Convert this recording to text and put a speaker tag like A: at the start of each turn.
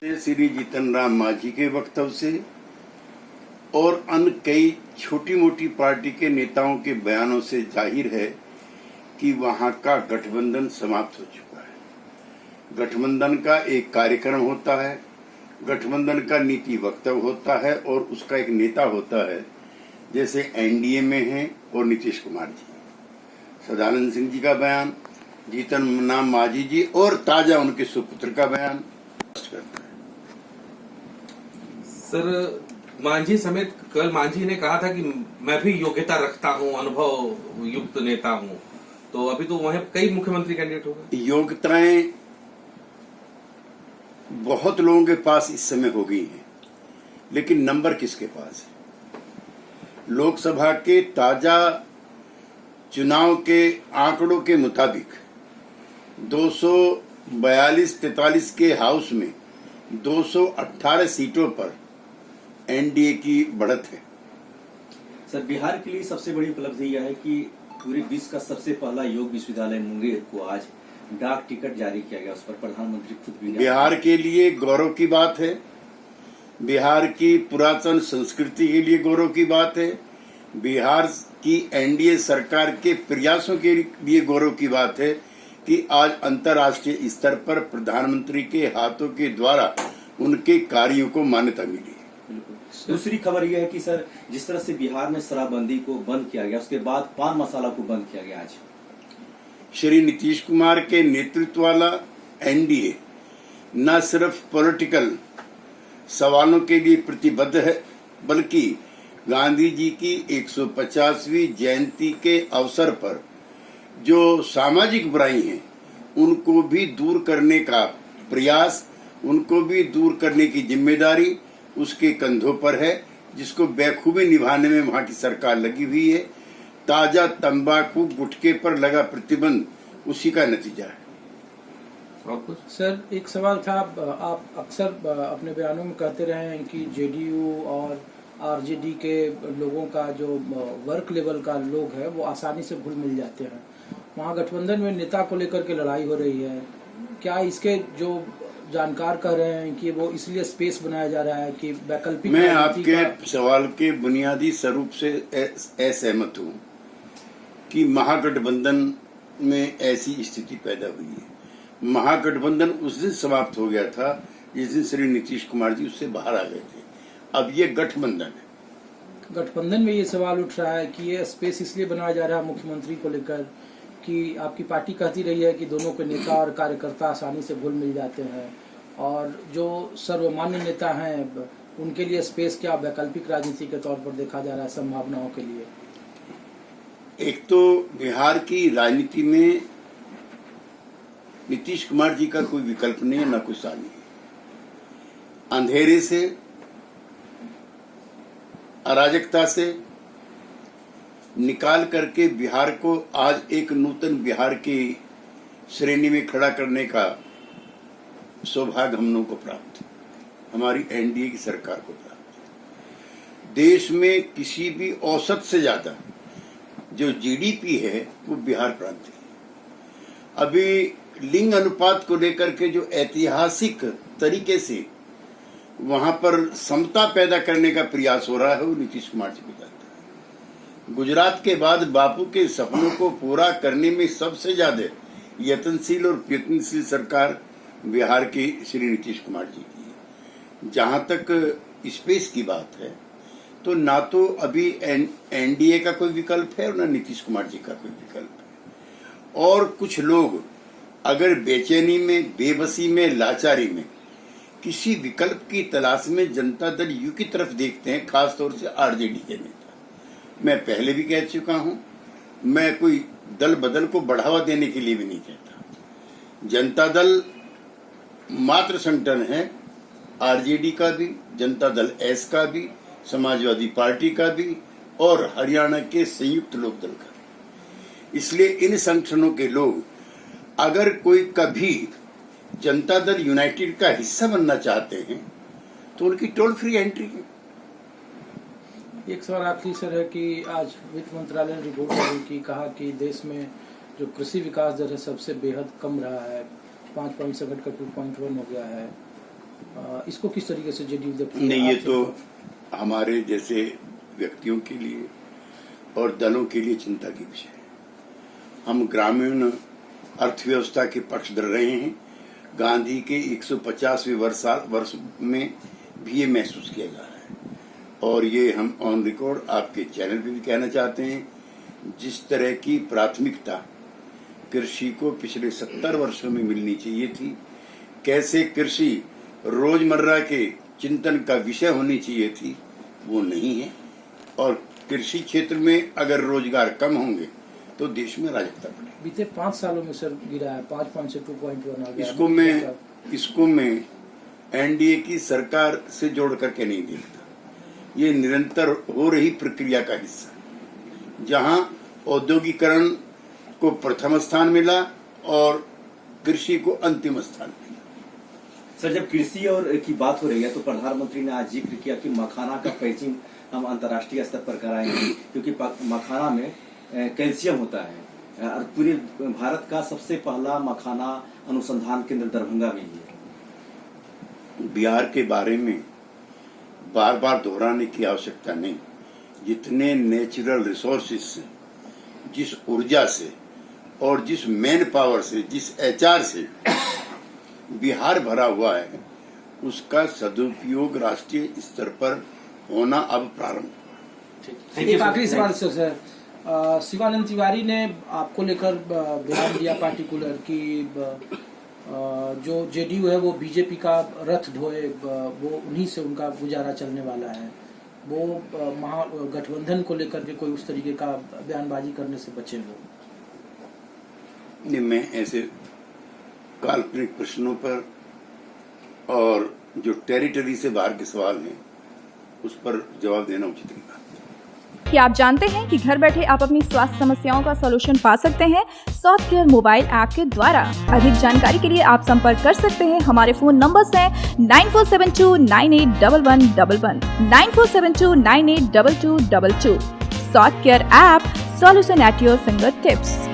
A: श्री जीतन राम मांझी के वक्तव्य से और अन्य कई छोटी मोटी पार्टी के नेताओं के बयानों से जाहिर है कि वहां का गठबंधन समाप्त हो चुका है। गठबंधन का एक कार्यक्रम होता है, गठबंधन का नीति वक्तव्य होता है और उसका एक नेता होता है, जैसे एनडीए में है और नीतीश कुमार जी, सदानंद सिंह जी का बयान, जीतन राम मांझी जी और ताजा उनके सुपुत्र का बयान करता है।
B: सर, मांझी समेत कल मांझी ने कहा था कि मैं भी योग्यता रखता हूं, अनुभव युक्त नेता हूं, तो अभी तो वहीं कई मुख्यमंत्री कैंडिडेट हो गए।
A: योग्यताएं बहुत लोगों के पास इस समय हो गई हैं, लेकिन नंबर किसके पास है? लोकसभा के ताजा चुनाव के आंकड़ों के मुताबिक 242-43 के हाउस में 218 सीटों पर एनडीए की बढ़त है।
C: सर, बिहार के लिए सबसे बड़ी उपलब्धि यह है कि पूरे विश्व का सबसे पहला योग विश्वविद्यालय मुंगेर को आज डाक टिकट जारी किया गया। उस पर प्रधानमंत्री खुद भी
A: बिहार के लिए गौरव की बात है, बिहार की पुरातन संस्कृति के लिए गौरव की बात है, बिहार की एनडीए सरकार के प्रयासों के लिए गौरव की बात है कि आज अंतर्राष्ट्रीय स्तर पर प्रधानमंत्री के हाथों के द्वारा उनके कार्यों को मान्यता मिली।
C: दूसरी खबर यह है कि सर, जिस तरह से बिहार में शराबबंदी को बंद किया गया, उसके बाद पान मसाला को बंद किया गया। आज
A: श्री नीतीश कुमार के नेतृत्व वाला एनडीए न सिर्फ पॉलिटिकल सवालों के लिए प्रतिबद्ध है, बल्कि गांधी जी की 150वीं जयंती के अवसर पर जो सामाजिक बुराई हैं उनको भी दूर करने का प्रयास, उनको भी दूर करने की जिम्मेदारी उसके कंधों पर है, जिसको बेखूबी निभाने में वहां की सरकार लगी हुई है। ताजा तंबाकू गुटखे पर लगा प्रतिबंध उसी का नतीजा है।
D: और कुछ सर, एक सवाल था, आप अक्सर अपने बयानों में कहते रहे हैं कि जेडीयू और आरजेडी के लोगों का जो वर्क लेवल का लोग है वो आसानी से घुल मिल जाते हैं। वहाँ गठबंधन में नेता को लेकर के लड़ाई हो रही है, क्या इसके जो जानकार कह रहे हैं कि वो इसलिए स्पेस बनाया जा रहा है कि वैकल्पिक?
A: मैं आपके सवाल के बुनियादी स्वरूप से असहमत हूँ कि महागठबंधन में ऐसी स्थिति पैदा हुई है। महागठबंधन उस दिन समाप्त हो गया था जिस दिन श्री नीतीश कुमार जी उससे बाहर आ गए थे। अब ये गठबंधन है।
D: गठबंधन में ये सवाल उठ रहा है कि ये स्पेस इसलिए बनाया जा रहा है मुख्यमंत्री को लेकर कि आपकी पार्टी कहती रही है कि दोनों के नेता और कार्यकर्ता आसानी से घुल मिल जाते हैं, और जो सर्वमान्य नेता हैं उनके लिए स्पेस क्या वैकल्पिक राजनीति के तौर पर देखा जा रहा है संभावनाओं के लिए?
A: एक तो बिहार की राजनीति में नीतीश कुमार जी का कोई विकल्प नहीं है, ना कोई सानी है। अंधेरे से, अराजकता से निकाल करके बिहार को आज एक नूतन बिहार की श्रेणी में खड़ा करने का सौभाग्य हम लोगों को प्राप्त है, हमारी एनडीए की सरकार को प्राप्त है। देश में किसी भी औसत से ज्यादा जो जीडीपी है वो बिहार प्रांत है। अभी लिंग अनुपात को लेकर के जो ऐतिहासिक तरीके से वहां पर समता पैदा करने का प्रयास हो रहा है वो नीतीश कुमार जी को जाता है। गुजरात के बाद बापू के सपनों को पूरा करने में सबसे ज्यादा यत्नशील और प्रयत्नशील सरकार बिहार की श्री नीतीश कुमार जी की है। जहां तक स्पेस की बात है तो ना तो अभी एनडीए का कोई विकल्प है और ना नीतीश कुमार जी का कोई विकल्प है। और कुछ लोग अगर बेचैनी में, बेबसी में, लाचारी में किसी विकल्प की तलाश में जनता दल यू की तरफ देखते हैं, खासतौर से आरजेडी के नेता। मैं पहले भी कह चुका हूं, मैं कोई दल बदल को बढ़ावा देने के लिए भी नहीं कहता। जनता दल मात्र संगठन है, आरजेडी का भी, जनता दल एस का भी, समाजवादी पार्टी का भी और हरियाणा के संयुक्त लोकदल का भी। इसलिए इन संगठनों के लोग अगर कोई कभी जनता दल यूनाइटेड का हिस्सा बनना चाहते हैं तो उनकी टोल फ्री एंट्री है।
D: एक सवाल आखिरी सर है कि आज वित्त मंत्रालय ने रिपोर्ट जारी की, कहा कि देश में जो कृषि विकास दर है सबसे बेहद कम रहा है, 5 पॉइंट से घटकर 2.1 हो गया है। इसको किस तरीके से जेडीयू देखती है?
A: नहीं, ये
D: आप
A: तो
D: सबको?
A: हमारे जैसे व्यक्तियों के लिए और दलों के लिए चिंता की विषय है। हम ग्रामीण अर्थव्यवस्था के पक्षधर रहे हैं। गांधी के 150वें वर्ष में भी ये महसूस किया जा रहा है और ये हम ऑन रिकॉर्ड आपके चैनल पे भी कहना चाहते हैं। जिस तरह की प्राथमिकता कृषि को पिछले 70 वर्षों में मिलनी चाहिए थी, कैसे कृषि रोजमर्रा के चिंतन का विषय होनी चाहिए थी, वो नहीं है। और कृषि क्षेत्र में अगर रोजगार कम होंगे तो देश में अराजकता बढ़ेगी।
D: बीते 5 सालों में सर गिरा है, 5 से 2.1 आ गया।
A: इसको मैं एनडीए की सरकार से जोड़ करके नहीं देखता। ये निरंतर हो रही प्रक्रिया का हिस्सा है, जहां औद्योगिकरण को प्रथम स्थान मिला और कृषि को अंतिम स्थान मिला।
C: सर, जब कृषि और की बात हो रही है तो प्रधानमंत्री ने आज जिक्र किया कि मखाना का पैचिंग हम अंतर्राष्ट्रीय स्तर पर कराएंगे, क्योंकि मखाना में कैल्शियम होता है और पूरे भारत का सबसे पहला मखाना अनुसंधान केंद्र दरभंगा में ही है।
A: बिहार के बारे में बार बार दोहराने की आवश्यकता नहीं। जितने नेचुरल रिसोर्सेस से, जिस ऊर्जा से और जिस मैन पावर से, जिस एचआर से बिहार भरा हुआ है, उसका सदुपयोग राष्ट्रीय स्तर पर होना अब प्रारंभ हुआ।
D: एक आखिरी सवाल सर, शिवानंद तिवारी ने आपको लेकर बयान दिया पार्टिकुलर कि जो जेडीयू है वो बीजेपी का रथ ढोए, वो उन्हीं से उनका गुजारा चलने वाला है। वो महागठबंधन को लेकर के कोई उस तरीके का बयानबाजी करने से बचे वो।
A: नहीं, मैं ऐसे काल्पनिक प्रश्नों पर और जो टेरिटरी से बाहर के सवाल हैं उस पर जवाब देना उचित नहीं।
E: क्या आप जानते हैं कि घर बैठे आप अपनी स्वास्थ्य समस्याओं का सॉल्यूशन पा सकते हैं स्वास्थ्य केयर मोबाइल ऐप के द्वारा। अधिक जानकारी के लिए आप संपर्क कर सकते हैं। हमारे फोन नंबर्स हैं 9472981111, 9472982222। स्वास्थ्य care app, solution at your finger tips.